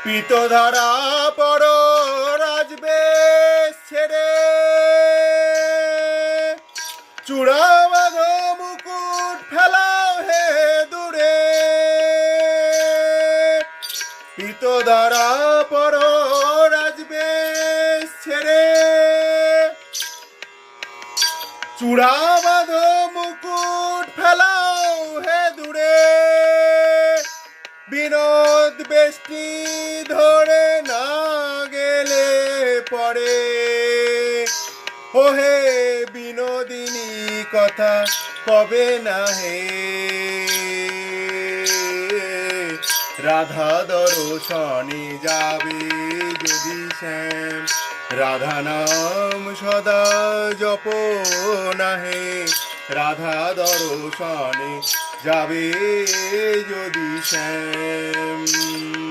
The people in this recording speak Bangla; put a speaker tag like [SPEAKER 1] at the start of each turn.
[SPEAKER 1] পিতধারা পর রাজবে ছেড়ে চূড়া বাঁধো মুকুট ফেলাও হে দূরে। পিতধারা পর রাজবে ছেড়ে চূড়া বাঁধো মুকুট ফেলাও হে দূরে। বিনোদ বেষ্টি ধরে না গেলে পরে ওহে বিনোদিনী কথা কবে না হে। রাধা দর্শনে যাবে যদি শ্যাম রাধা নাম সদা জপ না হে। রাধা দর্শনে যাবে যদি শ্যাম।